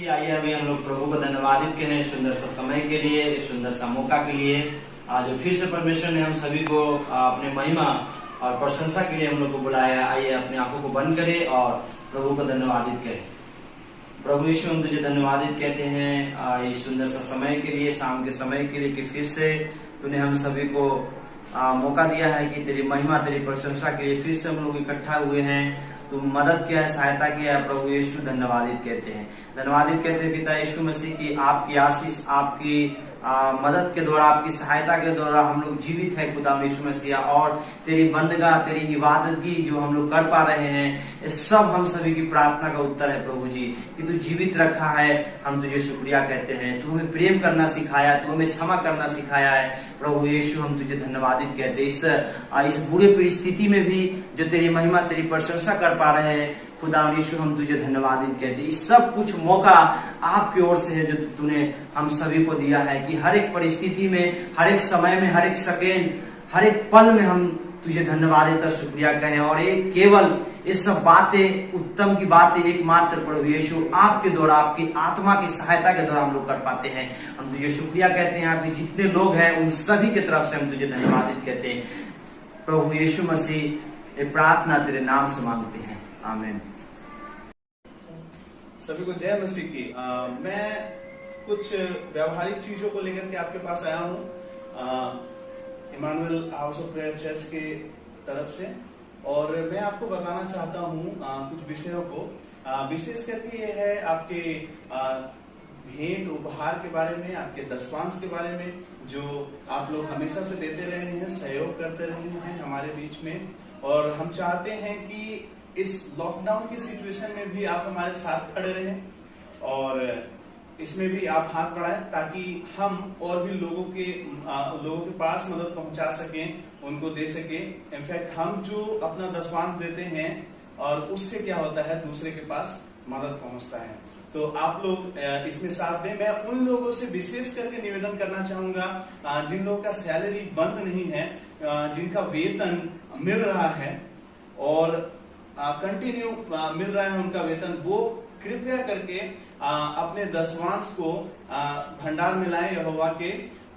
आइए अभी हम लोग प्रभु को धन्यवादित करें सुंदर सा समय के लिए, सुंदर सा मौका के लिए। आज फिर से परमेश्वर ने हम सभी को अपने महिमा और प्रशंसा के लिए हम लोग को बुलाया। आइए अपने आंखों को बंद करें और प्रभु को धन्यवादित करें। प्रभु यीशु, हम तुझे धन्यवादित कहते हैं इस सुंदर सा समय के लिए, शाम के समय के लिए, कि फिर से तूने हम सभी को मौका दिया है कि तेरी महिमा, तेरी प्रशंसा के लिए फिर से हम लोग इकट्ठा हुए हैं। तू मदद किया है, सहायता किया है। प्रभु यीशु धन्यवादित कहते हैं, धन्यवादित कहते हैं पिता यीशु मसीह की आपकी आशीष, आपकी मदद के द्वारा, आपकी सहायता के द्वारा हम लोग जीवित है खुदा यीशु मसीह। और तेरी बंदगा, तेरी इबादत की जो हम लोग कर पा रहे हैं, ये सब हम सभी की प्रार्थना का उत्तर है प्रभु जी, कि तू जीवित रखा है। हम तुझे शुक्रिया कहते हैं। तू हमें प्रेम करना सिखाया, तू हमें क्षमा करना सिखाया है। प्रभु यीशु, हम तुझे धन्यवादित कहते हैं इस बुरे परिस्थिति में भी जो तेरी महिमा, तेरी प्रशंसा कर पा रहे हैं। खुदा यीशु, हम तुझे धन्यवादित कहते हैं। इस सब कुछ मौका आपकी ओर से है जो तूने हम सभी को दिया है, कि हर एक परिस्थिति में, हर एक समय में, हर एक सेकेंड, हर एक पल में हम तुझे धन्यवाद देता, शुक्रिया कहें। और ये केवल ये सब बातें, उत्तम की बातें एकमात्र प्रभु यीशु आपके द्वारा, आपकी आत्मा की सहायता के द्वारा हम लोग कर पाते हैं। हम तुझे शुक्रिया कहते हैं। आपके जितने लोग हैं उन सभी की तरफ से हम तुझे धन्यवादित कहते हैं। प्रभु यीशु मसीह, ये प्रार्थना तेरे नाम से मांगते हैं, आमीन। सभी को जय मसीह की। मैं कुछ व्यवहारिक चीजों को लेकर के आपके पास आया हूँ Emmanuel house of prayer church के तरफ से, और मैं आपको बताना चाहता हूँ कुछ विषयों को। विशेष करके ये है आपके भेंट उपहार के बारे में, आपके दशवांश के बारे में, जो आप लोग हमेशा से देते रहे हैं, सहयोग करते रहे हैं हमारे बीच में। और हम चाहते हैं कि इस लॉकडाउन की सिचुएशन में भी आप हमारे साथ खड़े रहें और इसमें भी आप हाथ बढ़ाएं, ताकि हम और भी लोगों के पास मदद पहुंचा सकें, उनको दे सकें। इनफैक्ट हम जो अपना दशवांश देते हैं और उससे क्या होता है, दूसरे के पास मदद पहुंचता है। तो आप लोग इसमें साथ दें। मैं उन लोगों से विशेष करके निवेदन करना चाहूंगा जिन लोगों का सैलरी बंद नहीं है, जिनका वेतन मिल रहा है और कंटिन्यू मिल रहा है उनका वेतन, वो कृपया करके अपने दशवांश को भंडार में लाएं यहोवा के।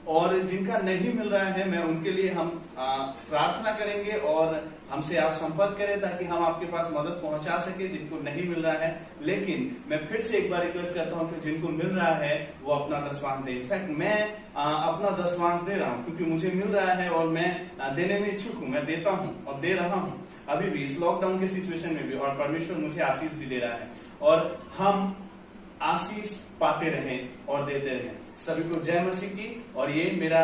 और जिनका नहीं मिल रहा है, मैं उनके लिए हम प्रार्थना करेंगे और हमसे आप संपर्क करें, ताकि हम आपके पास मदद पहुंचा सके जिनको नहीं मिल रहा है। लेकिन मैं फिर से एक बार रिक्वेस्ट करता हूं कि जिनको मिल रहा है वो अपना दशवांश दे। इनफैक्ट मैं अपना दशवांश दे रहा हूं, क्योंकि मुझे मिल रहा है और मैं देने में इच्छुक हूं। मैं देता हूं और दे रहा हूं अभी भी, इस लॉकडाउन के सिचुएशन में भी, और परमेश्वर मुझे आशीष भी दे रहा है। और हम आशीष पाते रहें और देते रहें। सभी को जय मसीह की। और ये मेरा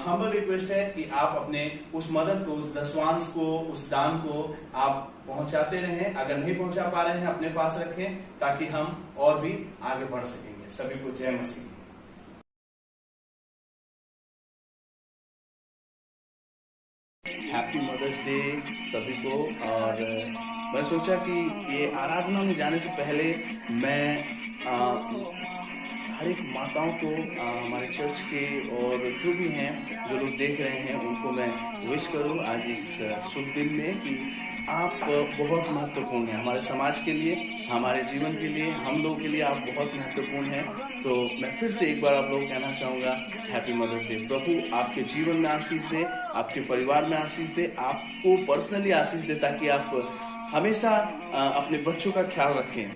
हम्बल रिक्वेस्ट है कि आप अपने उस मदद को, उस दशवांश को, उस दान को आप पहुंचाते रहें। अगर नहीं पहुंचा पा रहे हैं, अपने पास रखें, ताकि हम और भी आगे बढ़ सकेंगे। सभी को जय मसीह। हैप्पी मदर्स डे सभी को। और मैं सोचा कि ये आराधना में जाने से पहले मैं हर एक माताओं को, हमारे चर्च के और जो भी हैं, जो लोग देख रहे हैं, उनको मैं विश करूं आज इस शुभ दिन में, कि आप बहुत महत्वपूर्ण हैं हमारे समाज के लिए, हमारे जीवन के लिए, हम लोगों के लिए आप बहुत महत्वपूर्ण हैं। तो मैं फिर से एक बार आप लोग कहना चाहूंगा, हैप्पी मदर्स डे। प्रभु आपके जीवन में आशीष दे, आपके परिवार में आशीष दे, आपको पर्सनली आशीष दे, ताकि आप हमेशा अपने बच्चों का ख्याल रखें।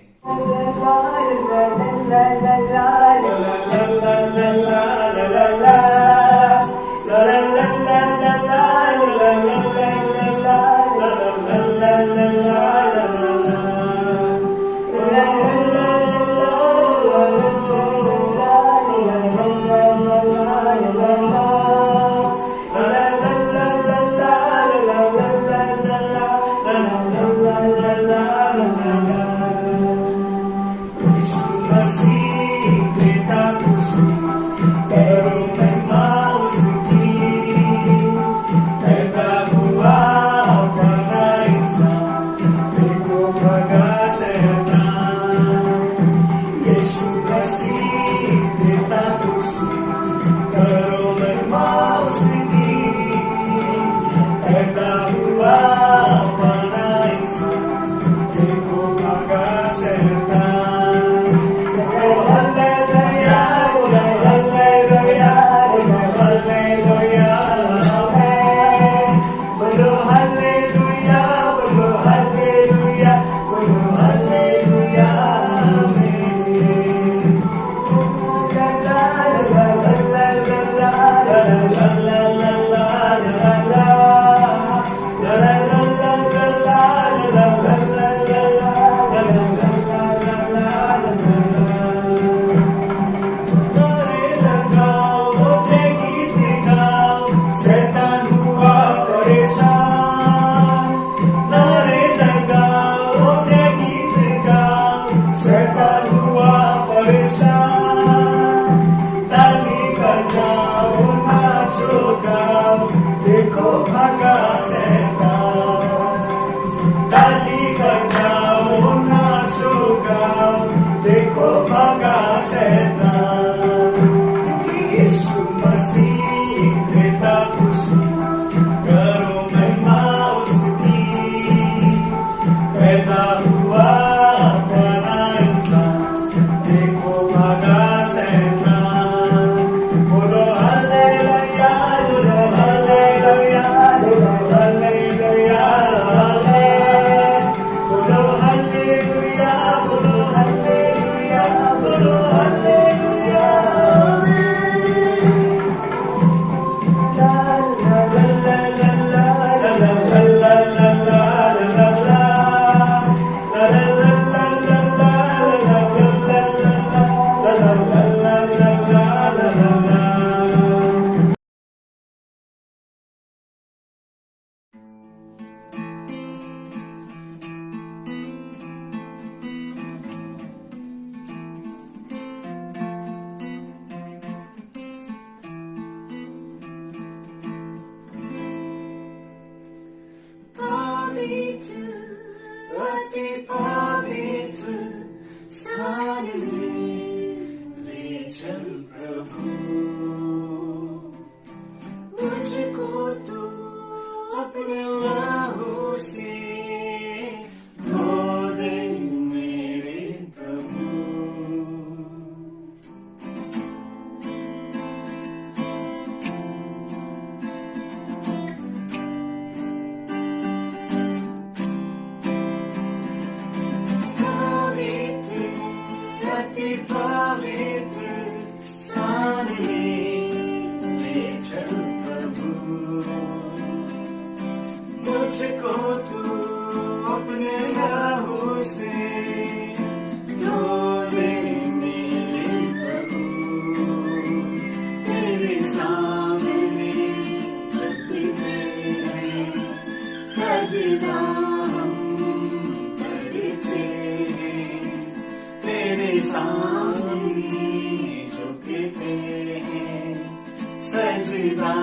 सजदा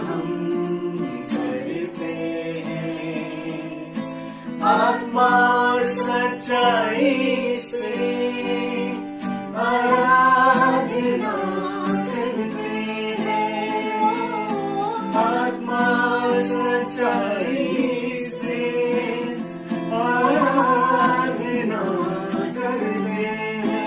हम करते हैं, आत्मा और सच्चाई से आराधना करते हैं, आत्मा और सच्चाई से आराधना करते हैं।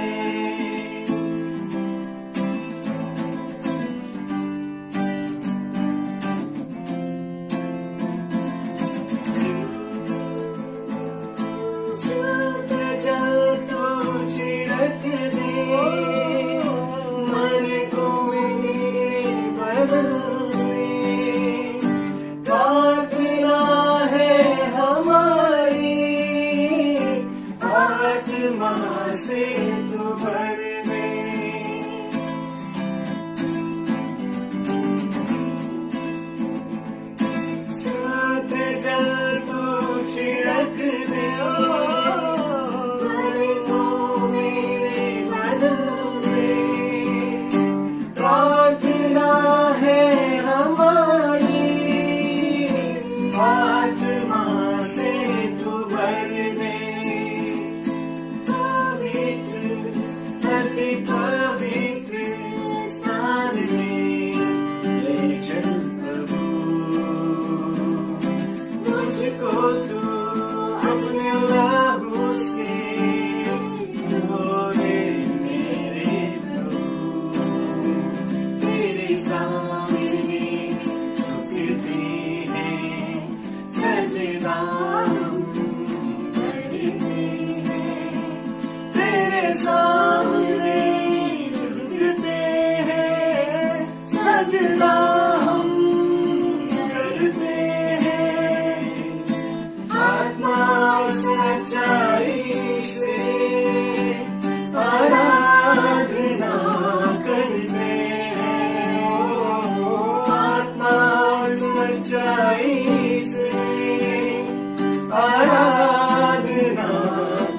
छूते जाओ तो छिड़क दे, मन को मेरे बदल दे, प्रार्थना है हमारी, आत्मा से तू भर दे। सूत जल तू छिड़क दे, मन को मेरे बदल दे, प्रार्थना है हमारी, आत्मा से तू भर दे। पवित्र अति पवित्र स्थान में ले चल प्रभु, मुझको तू अपने लहू से धो दे मेरे प्रभु, तेरे सामने झुकते हैं, सजदा हम करते हैं, तेरे सामने झुकते हैं, सजदा हम करते हैं, आत्मा और सच्चाई से आराधना करते हैं, आत्मा और सच्चाई से आराधना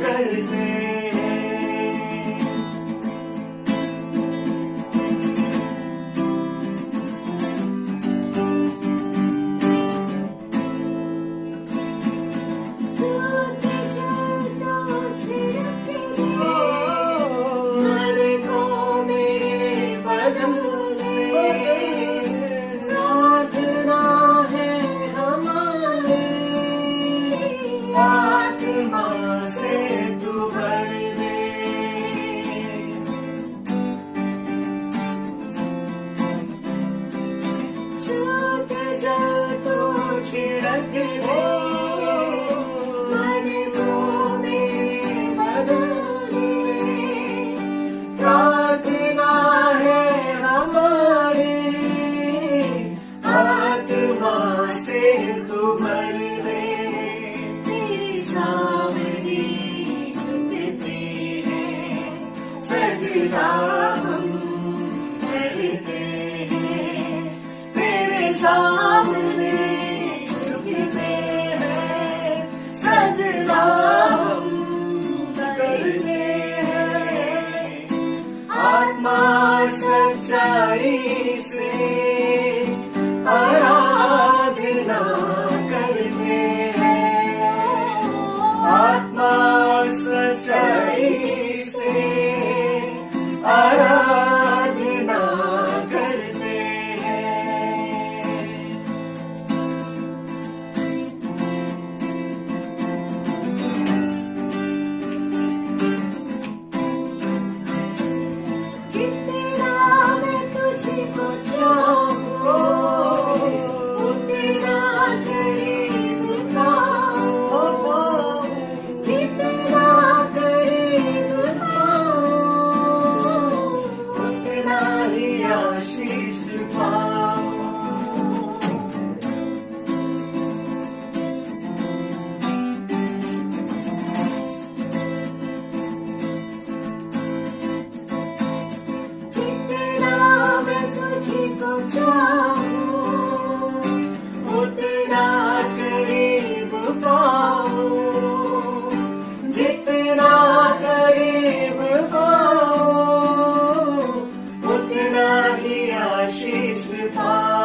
करते हैं। सूत जल तो छिड़क दे, मन को मेरे बदल दे, प्रार्थना है हमारी, आत्मा से तू भर दे। सूत जल तो छिड़क दे, मन को मेरे बदल दे, प्रार्थना है हमारी, आत्मा से तू भर दे। तेरे सामने झुकते हैं, सजदा हम करते हैं, तेरे सामने झुकते हैं, सजदा हम करते हैं, आत्मा और सच्चाई से आराधना करते हैं, आत्मा और सच्चाई से आराधना करते हैं। जितना मैं तुझको चाहूं, उतना करीब पाऊं, जितना करीब पाऊं, उतना ही आशीष पाऊं। जितना मैं तुझको चाहूं, उतना करीब पाऊं, जितना करीब पाऊं, उतना ही आशीष पाऊं।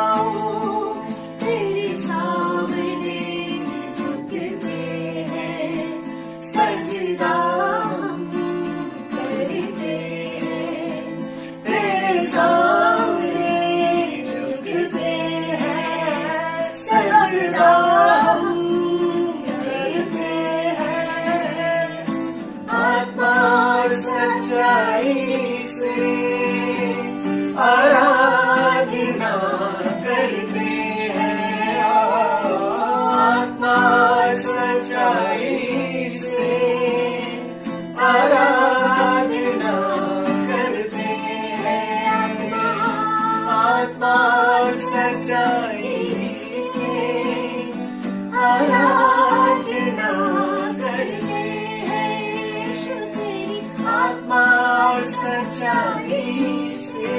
सामने झुकते हैं, सजदा हम करते हैं, आत्मा और सच्चाई से आराधना करते हैं, आत्मा और सच्चाई से आराधना करते हैं, आत्मा और सच्चाई से आराधना करते हैं, यीशु तेरी आत्मा और सच्चाई से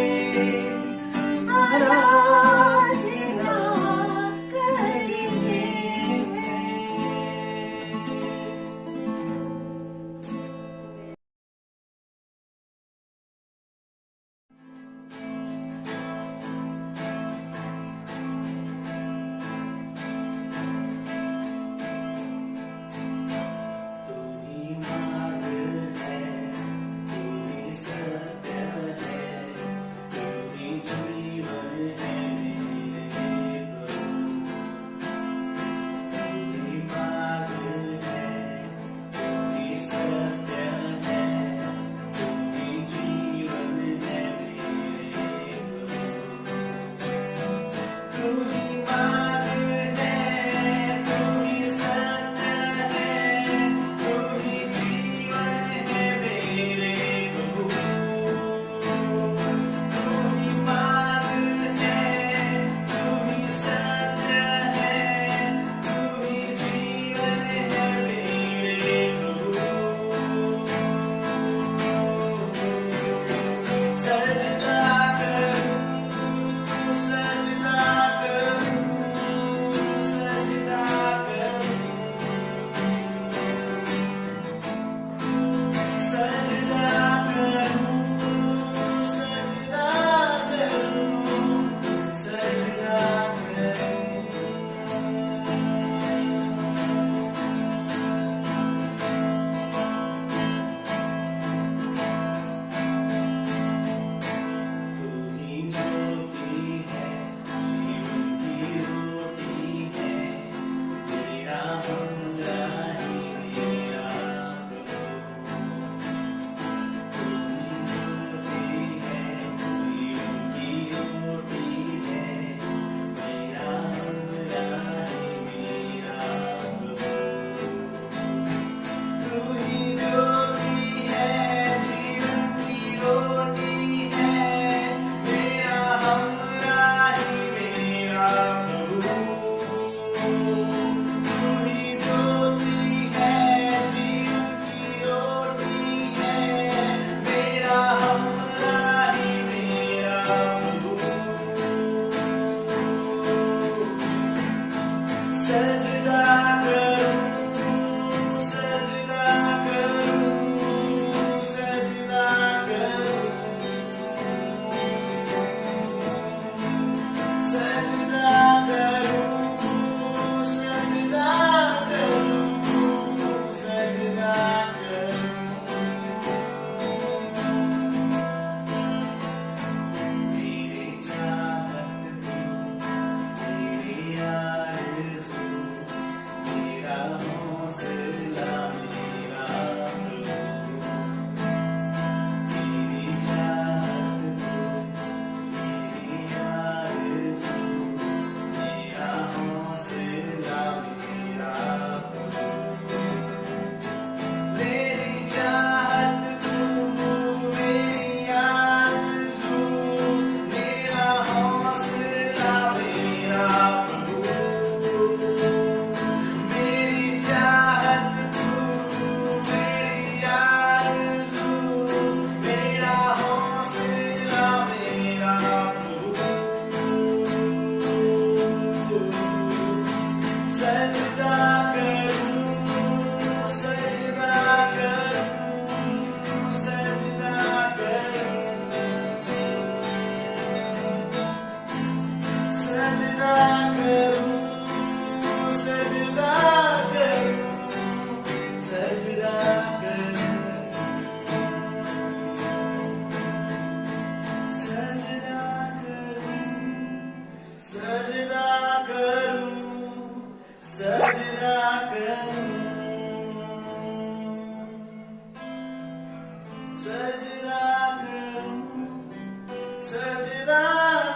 सजदा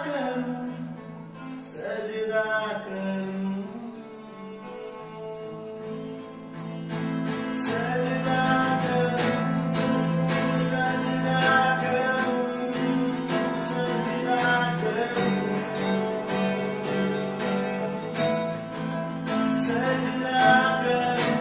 करूं, सजदा करूं, सजदा करूं, सजदा करूं, सजदा करूं, सजदा करूं, सजदा करूं,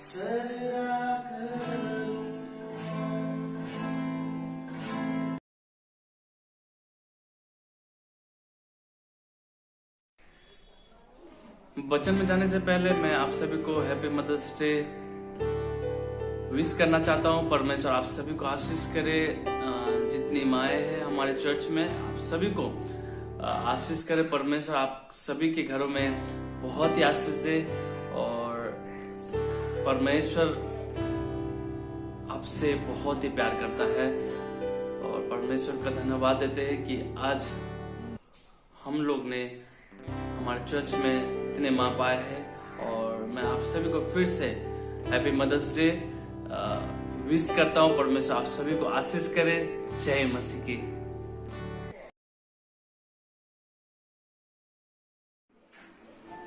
सजदा वचन में जाने से पहले मैं आप सभी को हैप्पी मदर्स डे विश करना चाहता हूँ। परमेश्वर आप सभी को आशीष करे। जितनी माएँ हैं हमारे चर्च में, आप सभी को आशीष करे। परमेश्वर आप सभी के घरों में बहुत ही आशीष दे और परमेश्वर आपसे बहुत ही प्यार करता है। और परमेश्वर का धन्यवाद देते हैं कि आज हम लोग ने हमारे चर्च में इतने माँ पाए हैं। और मैं आप सभी को फिर से हैप्पी मदर्स डे विश करता हूँ। परमेश्वर आप सभी को आशीष करे। जय मसीह की।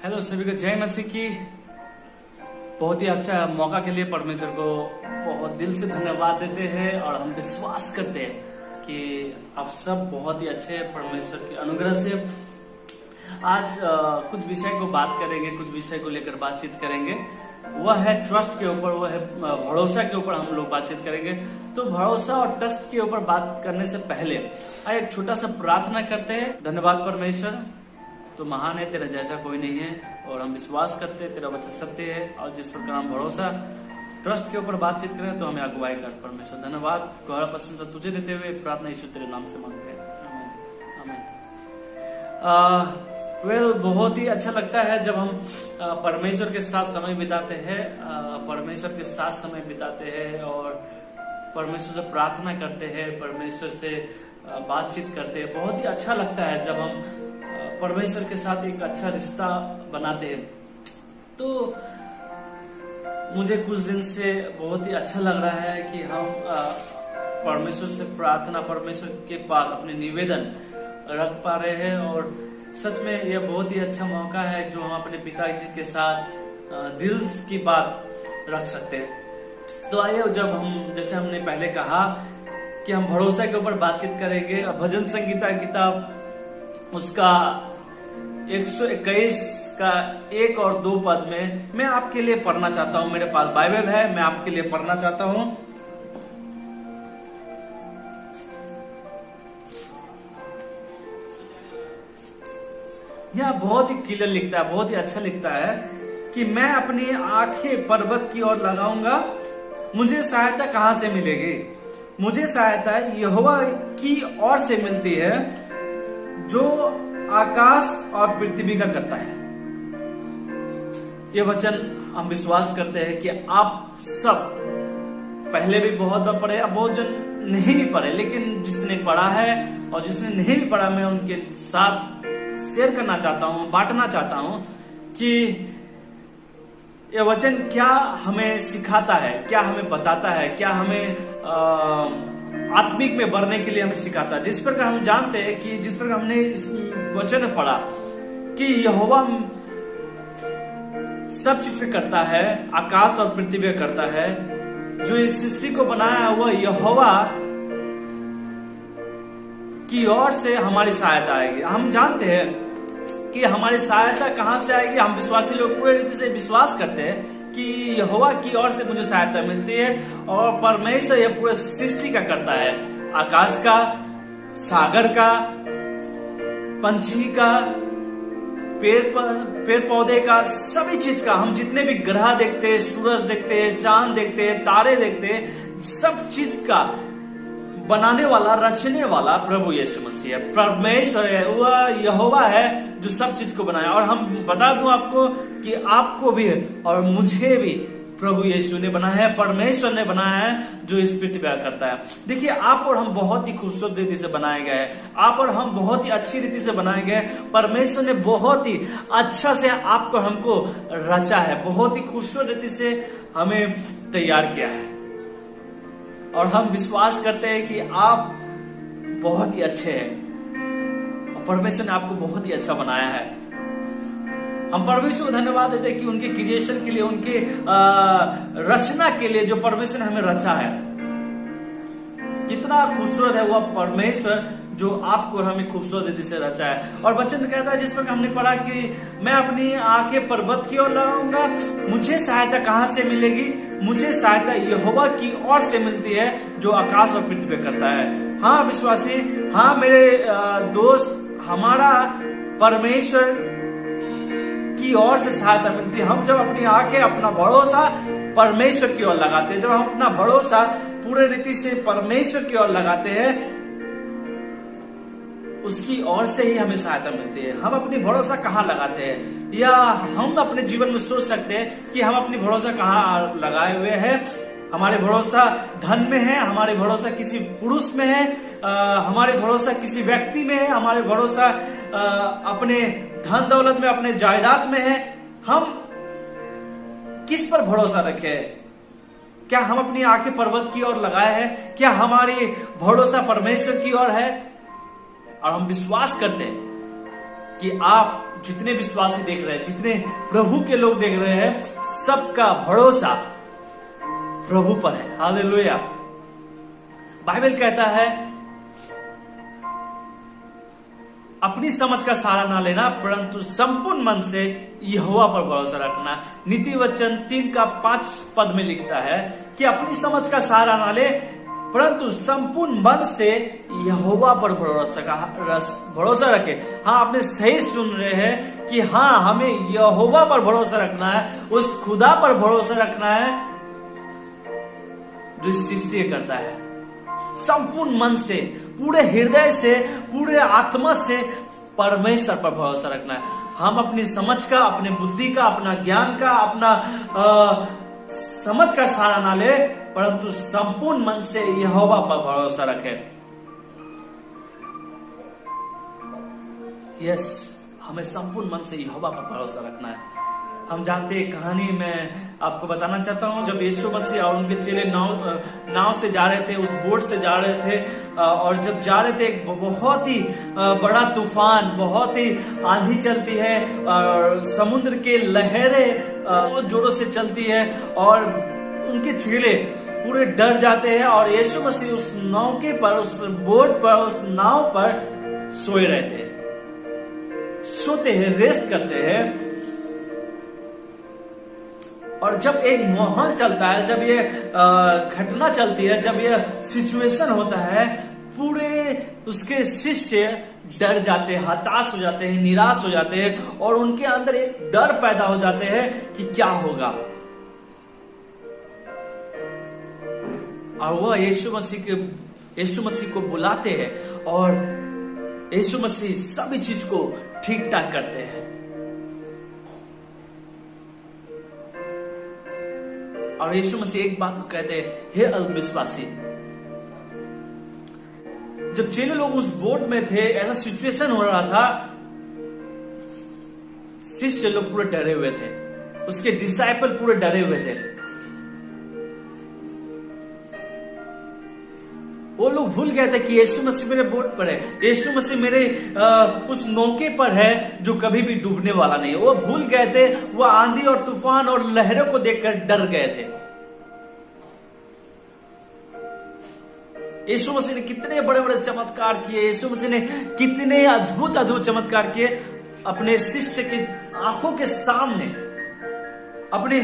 हेलो सभी को जय मसीह की। बहुत ही अच्छा मौका के लिए परमेश्वर को बहुत दिल से धन्यवाद देते हैं और हम विश्वास करते हैं कि आप सब बहुत ही अच्छे हैं परमेश्वर के अनुग्रह से। आज कुछ विषय को बात करेंगे, कुछ विषय को लेकर बातचीत करेंगे। वह है ट्रस्ट के ऊपर, वह है भरोसा के ऊपर हम लोग बातचीत करेंगे। तो भरोसा और ट्रस्ट के ऊपर बात करने से पहले आइए एक छोटा सा प्रार्थना करते हैं। धन्यवाद परमेश्वर, तो महान है, तेरा जैसा कोई नहीं है और हम विश्वास करते हैं तेरा वचन सत्य है। और जिस प्रकार हम भरोसा ट्रस्ट के ऊपर बातचीत करें तो हमें अगुवाई कर परमेश्वर। धन्यवाद, गौरव प्रशंसा तुझे देते हुए प्रार्थना यीशु तेरे नाम से मांगते हैं, आमीन। बहुत ही अच्छा लगता है जब हम परमेश्वर के साथ समय बिताते हैं, परमेश्वर के साथ समय बिताते हैं और परमेश्वर से प्रार्थना करते हैं, परमेश्वर से बातचीत करते हैं। बहुत ही अच्छा लगता है जब हम परमेश्वर के साथ एक अच्छा रिश्ता बनाते हैं। तो मुझे कुछ दिन से बहुत ही अच्छा लग रहा है कि हम परमेश्वर से प्रार्थना, परमेश्वर के पास अपने निवेदन रख पा रहे हैं। और सच में यह बहुत ही अच्छा मौका है जो हम अपने पिताजी के साथ दिल की बात रख सकते हैं। तो आइए, जब हम जैसे हमने पहले कहा कि हम भरोसा के ऊपर बातचीत करेंगे। भजन संगीता किताब उसका 121 का 1 और 2 पद में मैं आपके लिए पढ़ना चाहता हूं। मेरे पास बाइबल है, मैं आपके लिए पढ़ना चाहता हूं। यह बहुत ही क्लियर लिखता है, बहुत ही अच्छा लिखता है कि मैं अपनी आंखें पर्वत की ओर लगाऊंगा, मुझे सहायता कहां से मिलेगी? मुझे सहायता यहोवा की ओर से मिलती है जो आकाश और पृथ्वी का करता है। ये वचन हम विश्वास करते हैं कि आप सब पहले भी बहुत बार पढ़े, अब बहुत जन नहीं भी पढ़े, लेकिन जिसने पढ़ा है और जिसने नहीं भी पढ़ा, मैं उनके साथ शेयर करना चाहता हूं, बांटना चाहता हूं कि यह वचन क्या हमें सिखाता है, क्या हमें बताता है, क्या हमें आत्मिक में बढ़ने के लिए हमें सिखाता है। जिस प्रकार हम जानते हैं कि जिस प्रकार हमने इस वचन में पढ़ा कि यहोवा सब चीज करता है, आकाश और पृथ्वी करता है, जो इस सृष्टि को बनाया हुआ यहोवा की ओर से हमारी सहायता आएगी। हम जानते हैं कि हमारी सहायता कहां से आएगी। हम विश्वासी लोग पूरी रीति से विश्वास करते हैं कि यहोवा की ओर से मुझे सहायता मिलती है और परमेश्वर यह पूरे सृष्टि का करता है, आकाश का, सागर का, पंछी का, पेड़ पौधे का, सभी चीज का। हम जितने भी ग्रह देखते हैं, सूरज देखते हैं, चांद देखते हैं, तारे देखते हैं, सब चीज का बनाने वाला, रचने वाला प्रभु यीशु मसीह है, परमेश्वर है, वह यहोवा है जो सब चीज को बनाया। और हम बता दूं आपको कि आपको भी और मुझे भी प्रभु यीशु ने बनाया है, परमेश्वर ने बनाया है, जो इस पृथ्वी पर करता है। देखिए, आप और हम बहुत ही खूबसूरत रीति से बनाए गए हैं, आप और हम बहुत ही अच्छी रीति से बनाए गए। परमेश्वर ने बहुत ही अच्छा से आपको हमको रचा है, बहुत ही खूबसूरत रीति से हमें तैयार किया है, और हम विश्वास करते हैं कि आप बहुत ही अच्छे हैं और परमेश्वर ने आपको बहुत ही अच्छा बनाया है। हम परमेश्वर को धन्यवाद देते हैं कि उनके क्रिएशन के लिए, उनके रचना के लिए जो परमेश्वर ने हमें रचा है, कितना खूबसूरत है वह परमेश्वर जो आपको और हमें खूबसूरत रीति से रचा है। और वचन कहता है, जिस पर हमने पढ़ा कि मैं अपनी आंखें पर्वत की ओर लगाऊंगा, मुझे सहायता कहां से मिलेगी? मुझे सहायता यहोवा की ओर से मिलती है, जो आकाश और पृथ्वी पे करता है। हाँ विश्वासी, हाँ मेरे दोस्त, हमारा परमेश्वर की ओर से सहायता मिलती है। हम जब अपनी आंखें, अपना भरोसा परमेश्वर की ओर लगाते हैं, जब हम अपना भरोसा पूरे रीति से परमेश्वर की ओर लगाते हैं, उसकी ओर से ही हमें सहायता मिलती है। हम अपनी भरोसा कहाँ लगाते हैं, या हम अपने जीवन में सोच सकते हैं कि हम अपनी भरोसा कहाँ लगाए हुए हैं। हमारे भरोसा धन में है, हमारे भरोसा किसी पुरुष में है, हमारे भरोसा किसी व्यक्ति में है, हमारे भरोसा अपने धन दौलत में, अपने जायदाद में है। हम किस पर भरोसा रखें? क्या हम अपनी आंखें पर्वत की ओर लगाए हैं? क्या हमारी भरोसा परमेश्वर की ओर है? और हम विश्वास करते हैं कि आप जितने विश्वासी देख रहे हैं, जितने प्रभु के लोग देख रहे हैं, सबका भरोसा प्रभु पर है। हालेलुया। बाइबल कहता है, अपनी समझ का सहारा ना लेना, परंतु संपूर्ण मन से यहोवा पर भरोसा रखना। नीति वचन 3:5 में लिखता है कि अपनी समझ का सहारा ना ले, परंतु संपूर्ण मन से यहोवा पर भरोसा रखे। हाँ, आपने सही सुन रहे हैं कि हाँ, हमें यहोवा पर भरोसा रखना है, उस खुदा पर भरोसा रखना है जो सृष्टि करता है। संपूर्ण मन से, पूरे हृदय से, पूरे आत्मा से परमेश्वर पर भरोसा रखना है। हम अपनी समझ का, अपने बुद्धि का, अपना ज्ञान का, अपना समझ का सहारा ना ले, परंतु संपूर्ण मन से यहोवा पर भरोसा रखें। यस, हमें संपूर्ण मन से यहोवा पर भरोसा रखना है। हम जानते हैं, कहानी में आपको बताना चाहता हूं, जब यीशु मसीह और उनके चेले नाव से जा रहे थे, उस बोट से जा रहे थे, और जब जा रहे थे, एक बहुत ही बड़ा तूफान, बहुत ही आंधी चलती है, और समुद्र के लहरें बहुत जोरों से चलती है, और उनके चेले पूरे डर जाते हैं, और यीशु मसीह उस नौके पर, उस बोट पर, उस नाव पर सोए रहते हैं, सोते हैं, रेस्ट करते हैं। और जब एक माहौल चलता है, जब ये घटना चलती है, जब ये सिचुएशन होता है, पूरे उसके शिष्य डर जाते हैं, हताश हो जाते हैं, निराश हो जाते हैं, और उनके अंदर एक डर पैदा हो जाते हैं कि क्या होगा। और वह यीशु मसीह को बुलाते हैं, और यीशु मसीह सभी चीज को ठीक ठाक करते हैं। और यीशु मसीह एक बात को कहते हैं, हे अविश्वासी। जब चेले लोग उस बोट में थे, ऐसा सिचुएशन हो रहा था, शिष्य लोग पूरे डरे हुए थे, उसके डिसाइपल पूरे डरे हुए थे। वो लोग भूल गए थे कि यीशु मसीह मेरे बोट पर है, यीशु मसीह मेरे उस नौके पर है जो कभी भी डूबने वाला नहीं है। वो भूल गए थे, वो आंधी और तूफान और लहरों को देखकर डर गए थे। यीशु मसीह ने कितने बड़े बड़े चमत्कार किए, यीशु मसीह ने कितने अद्भुत अद्भुत चमत्कार किए अपने शिष्य की आंखों के सामने, अपने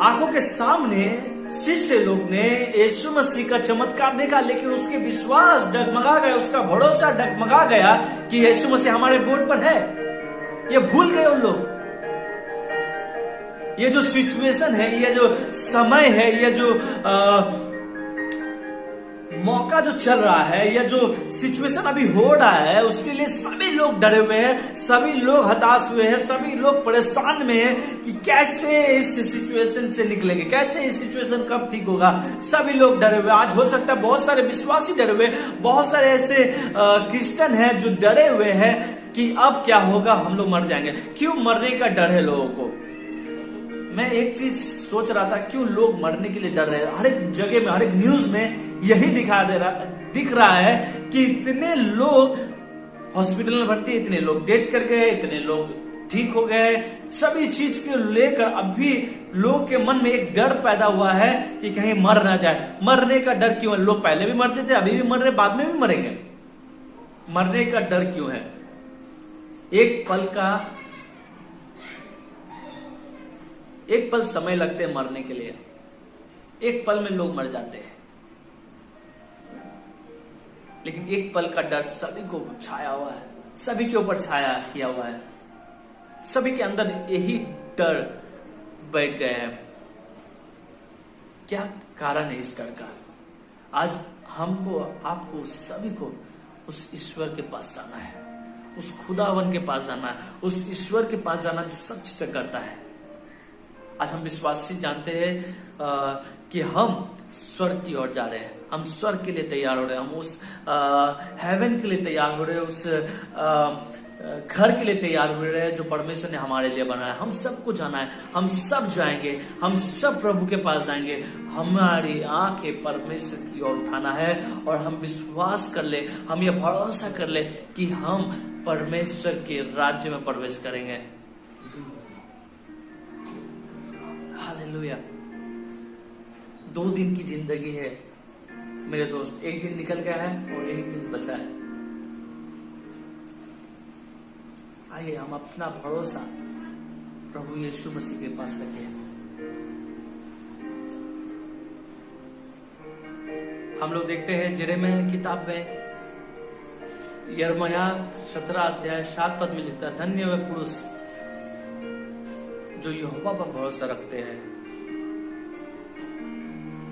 आंखों के सामने शिष्य लोग ने यीशु मसीह का चमत्कार देखा, लेकिन उसके विश्वास डगमगा गया, उसका भरोसा डगमगा गया कि यीशु मसीह हमारे बोट पर है। ये भूल गए उन लोग। ये जो सिचुएशन है, ये जो समय है, ये जो मौका जो चल रहा है या जो सिचुएशन अभी हो रहा है उसके लिए सभी लोग डरे हुए हैं, सभी लोग हताश हुए हैं, सभी लोग परेशान में हैं कि कैसे इस सिचुएशन से निकलेंगे, कैसे इस सिचुएशन कब ठीक होगा। सभी लोग डरे हुए। आज हो सकता है बहुत सारे विश्वासी डरे हुए, बहुत सारे ऐसे क्रिश्चियन हैं जो डरे हुए हैं कि अब क्या होगा, हम लोग मर जाएंगे। क्यों मरने का डर है लोगों को? मैं एक चीज सोच रहा था, क्यों लोग मरने के लिए डर रहे हैं। हर एक जगह में, हर एक न्यूज में यही दिख रहा है कि इतने लोग हॉस्पिटल में भर्ती, इतने लोग डेथ कर गए, इतने लोग ठीक हो गए। सभी चीज को लेकर अभी लोग के मन में एक डर पैदा हुआ है कि कहीं मर ना जाए। मरने का डर क्यों है? लोग पहले भी मरते थे, अभी भी मर रहे, बाद में भी मरेंगे। मरने का डर क्यों है? एक पल समय लगते हैं मरने के लिए, एक पल में लोग मर जाते हैं। लेकिन एक पल का डर सभी को छाया हुआ है, सभी के ऊपर छाया किया हुआ है, सभी के अंदर यही डर बैठ गए हैं। क्या कारण है इस डर का? आज हमको, आपको, सभी को उस ईश्वर के पास जाना है, उस खुदावन के पास जाना है, उस ईश्वर के पास जाना जो सब चीजें करता है। आज हम विश्वासी जानते हैं कि हम स्वर्ग की ओर जा रहे हैं, हम स्वर्ग के लिए तैयार हो रहे हैं, हम उस हेवन के लिए तैयार हो रहे हैं, उस घर के लिए तैयार हो रहे हैं जो परमेश्वर ने हमारे लिए बनाया। हम सबको जाना है, हम सब जाएंगे, हम सब प्रभु के पास जाएंगे। हमारी आंखें परमेश्वर की ओर उठाना है और हम विश्वास कर ले, हम ये भरोसा कर ले कि हम परमेश्वर के राज्य में प्रवेश करेंगे। हालेलुया। 2 दिन की जिंदगी है मेरे दोस्त, एक दिन निकल गया है और एक दिन बचा है। आइए हम अपना भरोसा प्रभु यीशु मसीह के पास रखें। हम लोग देखते हैं यिर्मयाह की किताब में, यिर्मयाह 17 अध्याय 7 पद में लिखता है, धन्य वे पुरुष जो यहोवा पर भरोसा रखते हैं।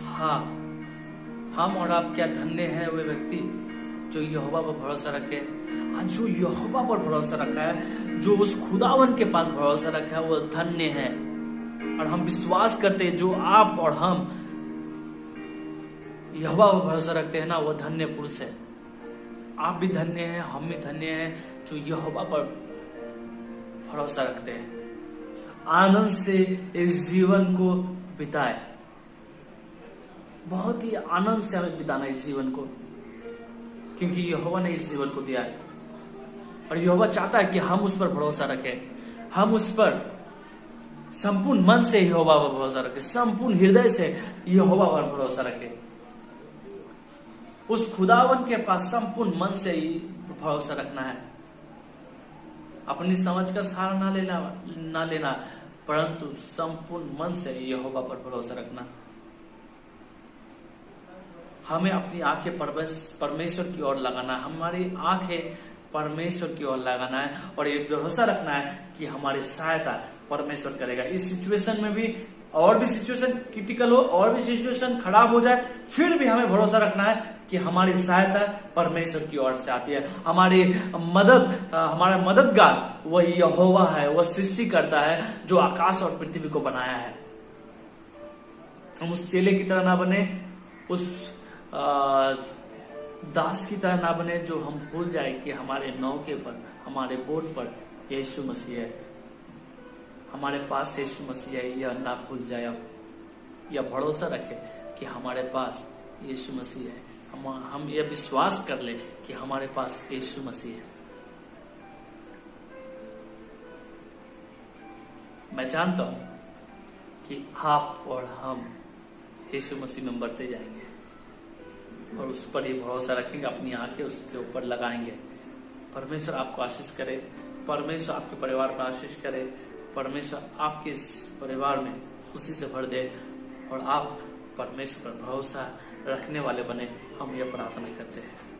हाँ, हम और आप क्या धन्य है वे व्यक्ति जो यहोवा पर भरोसा रखे। आज जो यहोवा पर भरोसा रखा है, जो उस खुदावन के पास भरोसा रखा है, वो धन्य है। और हम विश्वास करते हैं जो आप और हम यहोवा पर भरोसा रखते हैं ना, वो धन्य पुरुष है। आप भी धन्य हैं, हम भी धन्य हैं जो यहोवा पर भरोसा रखते हैं। आनंद से इस जीवन को बिताए, बहुत ही आनंद से हमें बिताना इस जीवन को, क्योंकि यहोवा ने इस जीवन को दिया है। और यहोवा चाहता है कि हम उस पर भरोसा रखें, हम उस पर संपूर्ण मन से यहोवा पर भरोसा रखें, संपूर्ण हृदय से यहोवा पर भरोसा रखें। उस खुदावन के पास संपूर्ण मन से ही भरोसा रखना है। अपनी समझ का सहारा ना लेना, परंतु संपूर्ण मन से यहोवा पर भरोसा रखना। हमें अपनी आंखें परमेश्वर की ओर लगाना, हमारी आंखें परमेश्वर की ओर लगाना है और ये भरोसा रखना है कि हमारी सहायता परमेश्वर करेगा। इस सिचुएशन में भी, और भी सिचुएशन क्रिटिकल हो, और भी सिचुएशन खराब हो जाए, फिर भी हमें भरोसा रखना है कि हमारी सहायता परमेश्वर की ओर से आती है। हमारी मदद, हमारा मददगार वह यहोवा है, वह सृष्टि करता है जो आकाश और पृथ्वी को बनाया है। हम उस चेले की तरह ना बने, उस दास की तरह ना बने जो हम भूल जाए कि हमारे नौके पर, हमारे बोट पर यीशु मसीह है, हमारे पास यीशु मसीह है। यह ना भूल जाए, यह भरोसा रखे कि हमारे पास यीशु मसीह है। हम यह विश्वास कर ले कि हमारे पास यीशु मसीह है। मैं जानता हूं कि आप और हम यीशु मसीह में बढ़ते जाएंगे और उस पर ये भरोसा रखेंगे, अपनी आंखें उसके ऊपर लगाएंगे। परमेश्वर आपको आशीष करे, परमेश्वर आपके परिवार को आशीष करे, परमेश्वर आपके इस परिवार में खुशी से भर दे और आप परमेश्वर पर भरोसा रखने वाले बने। हम यह प्रार्थना करते हैं।